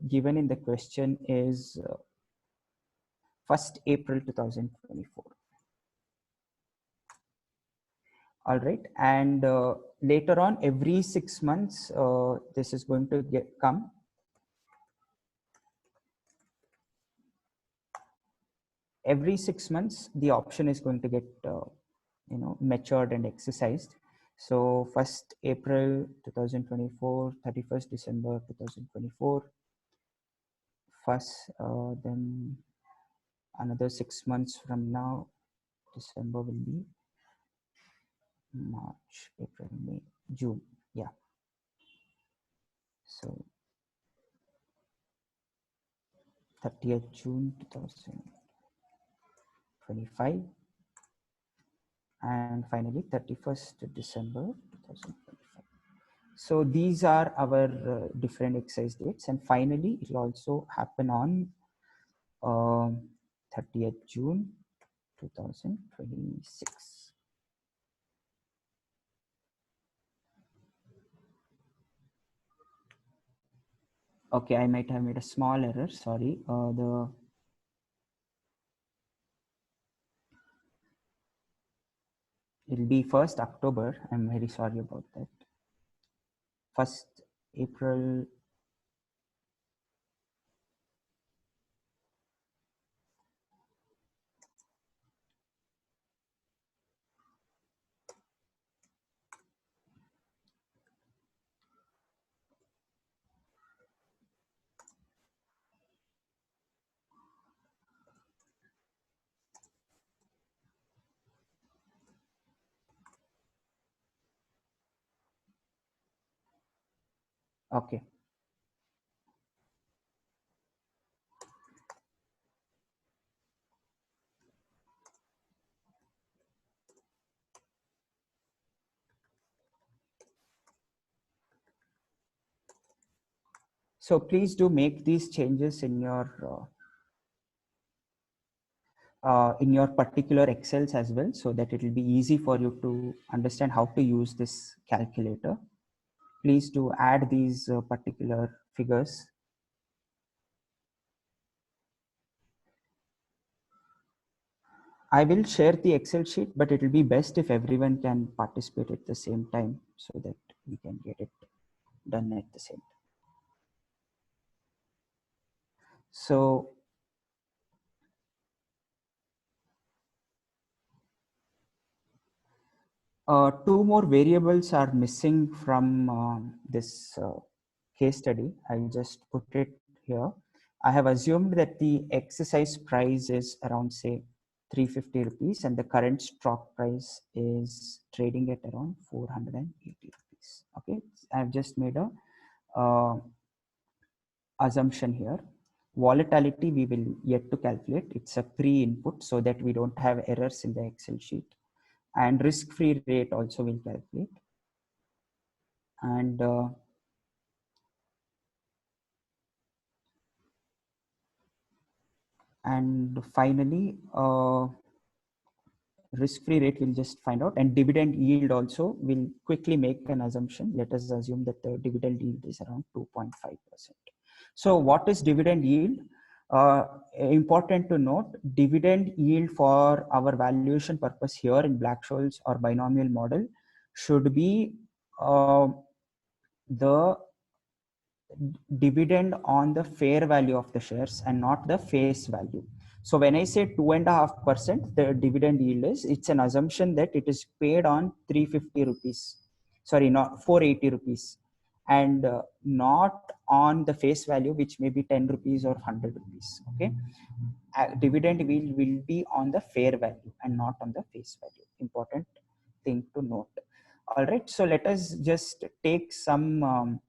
given in the question is 1st April 2024. All right, and later on, every 6 months, this is going to come. Every 6 months, the option is going to get matured and exercised. So 1st April 2024, 31st December 2024, first, then another 6 months from now, December will be March, April, May, June. Yeah. So 30th June 2025, and finally 31st December 2025. So these are our different exercise dates, and finally it will also happen on 30th June 2026. Okay, I might have made a small error. Sorry. It'll be 1st October. I'm very sorry about that. 1st April. Okay. So please do make these changes in your particular Excels as well, so that it will be easy for you to understand how to use this calculator. Please do add these particular figures. I will share the Excel sheet, but it will be best if everyone can participate at the same time so that we can get it done at the same time. So two more variables are missing from this case study. I'll just put it here. I have assumed that the exercise price is around, say, 350 rupees, and the current stock price is trading at around 480 rupees. Okay, I've just made a assumption here. Volatility we will yet to calculate. It's a pre-input so that we don't have errors in the Excel sheet. And risk-free rate also will calculate. And finally, risk-free rate we'll just find out, and dividend yield also will quickly make an assumption. Let us assume that the dividend yield is around 2.5%. So what is dividend yield? Important to note, dividend yield for our valuation purpose here in Black-Scholes or binomial model should be the dividend on the fair value of the shares and not the face value. So when I say 2.5%, the dividend yield is, it's an assumption that it is paid on 350 rupees, sorry, not 480 rupees, and not on the face value, which may be 10 rupees or 100 rupees. Okay, dividend will be on the fair value and not on the face value. Important thing to note. All right, so let us just take some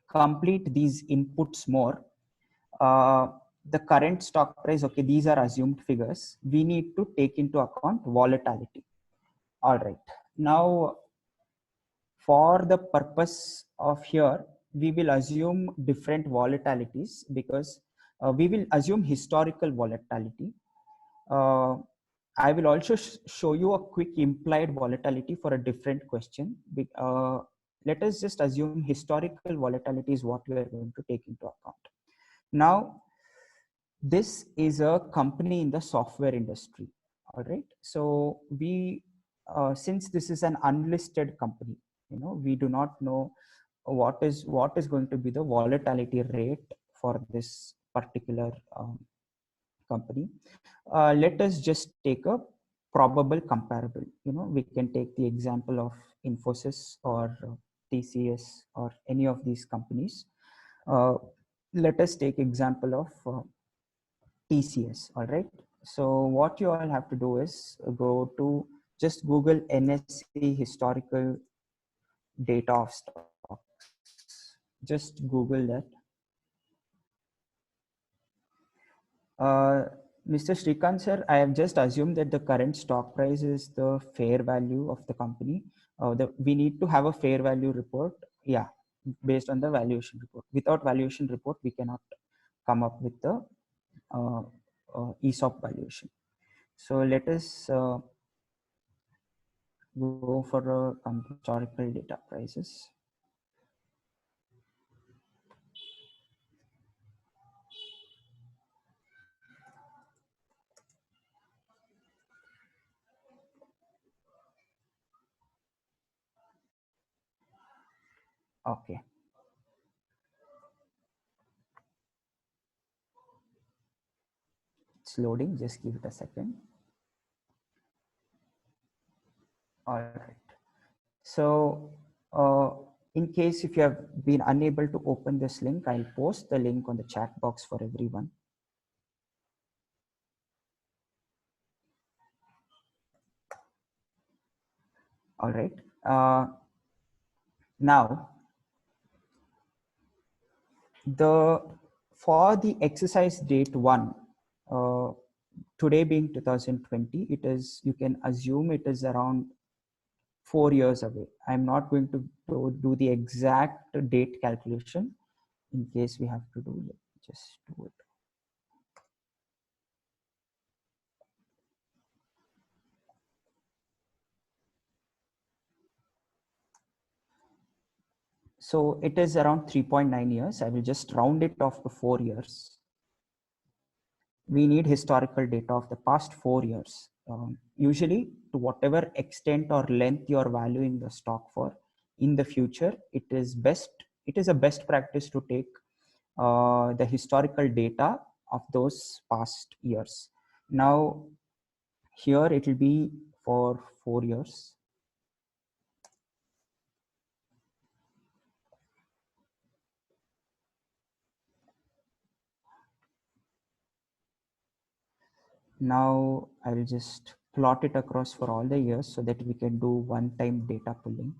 complete these inputs more. The current stock price, okay, these are assumed figures. We need to take into account volatility. All right, now for the purpose of here, we will assume different volatilities because we will assume historical volatility. I will also show you a quick implied volatility for a different question. Let us just assume historical volatility is what we are going to take into account. Now, this is a company in the software industry. All right. So we, since this is an unlisted company, we do not know what is going to be the volatility rate for this particular company. Let us just take a probable comparable. We can take the example of Infosys or TCS or any of these companies. Let us take example of TCS. All right. So what you all have to do is go to just Google NSE historical data of stocks. Just Google that. Mr. Srikanth sir, I have just assumed that the current stock price is the fair value of the company. We need to have a fair value report. Yeah, based on the valuation report. Without valuation report, we cannot come up with the uh, ESOP valuation. So let us go for historical data prices. Okay. It's loading. Just give it a second. All right. So in case if you have been unable to open this link, I'll post the link on the chat box for everyone. All right. Now, for the exercise date 1, today being 2020, you can assume it is around 4 years away. I'm not going to do the exact date calculation. In case we have to do it, just do it. So it is around 3.9 years. I will just round it off to 4 years. We need historical data of the past 4 years. Usually, to whatever extent or length you are valuing the stock for in the future, it is a best practice to take the historical data of those past years. Now, here it will be for 4 years. Now I will just plot it across for all the years so that we can do one-time data pulling.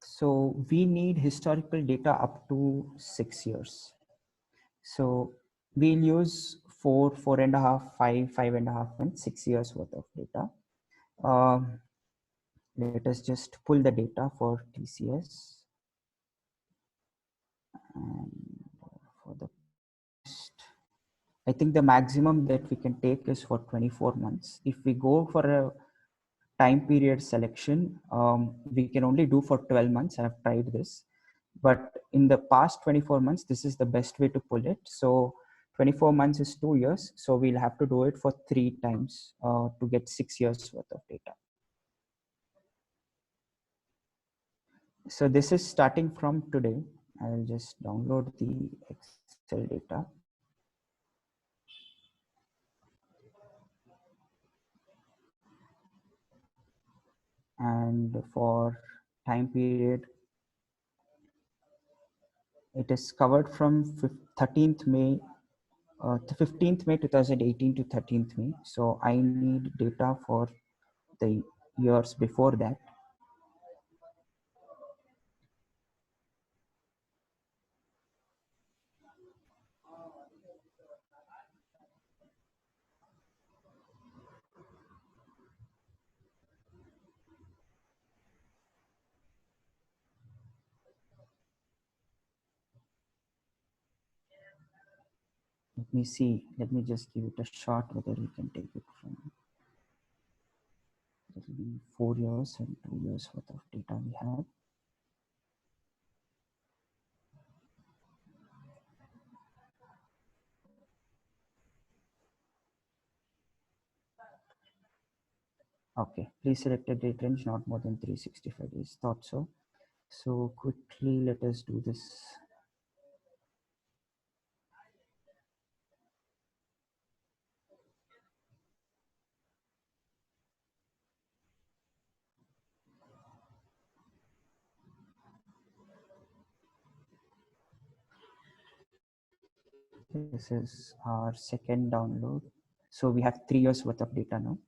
So we need historical data up to 6 years. So we'll use 4.5, 5.5, and 6 years worth of data. Let us just pull the data for TCS. And for the past, I think the maximum that we can take is for 24 months. If we go for a time period selection, we can only do for 12 months. I've tried this, but in the past 24 months, this is the best way to pull it. So 24 months is 2 years. So we'll have to do it for 3 times to get 6 years worth of data. So this is starting from today. I'll just download the Excel data. And for time period, it is covered from 13th May, 15th May 2018 to 13th May. So I need data for the years before that. Let me see. Let me just give it a shot whether we can take it from. It will be 4 years and 2 years worth of data we have. Okay, please select a date range not more than 365 days. Thought so. So quickly, let us do this. This is our second download. So we have 3 years worth of data now.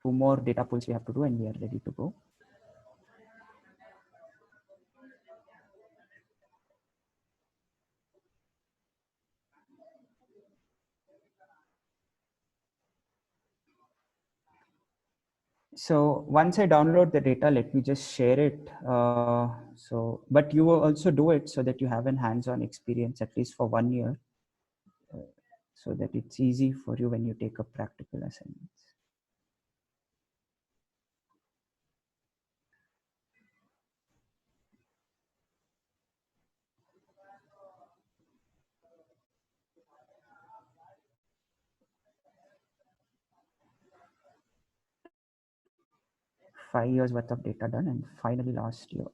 Two more data pulls we have to do and we are ready to go. So once I download the data, let me just share it. But you will also do it so that you have an hands-on experience at least for 1 year, so that it's easy for you when you take up practical assignments. Five years worth of data done, and finally last year.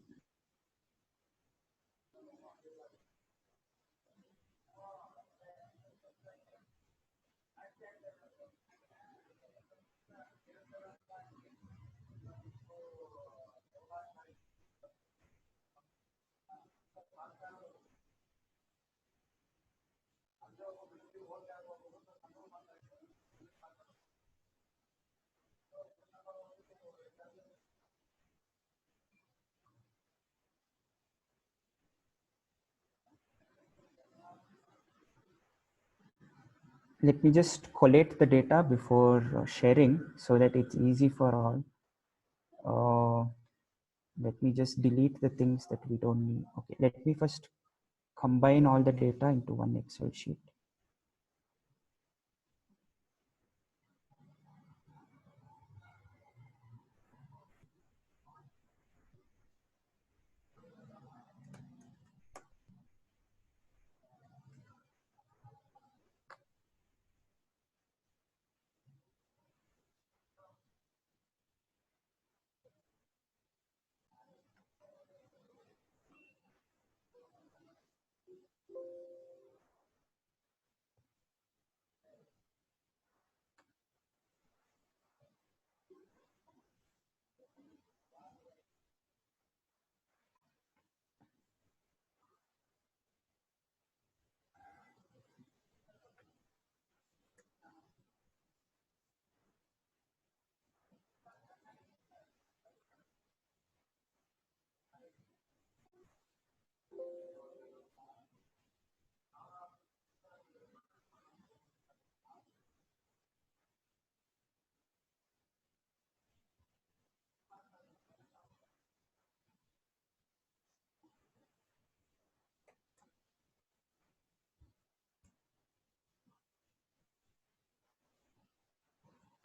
Let me just collate the data before sharing so that it's easy for all. Let me just delete the things that we don't need. Okay, let me first combine all the data into one Excel sheet.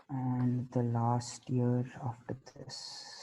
And the last year after this.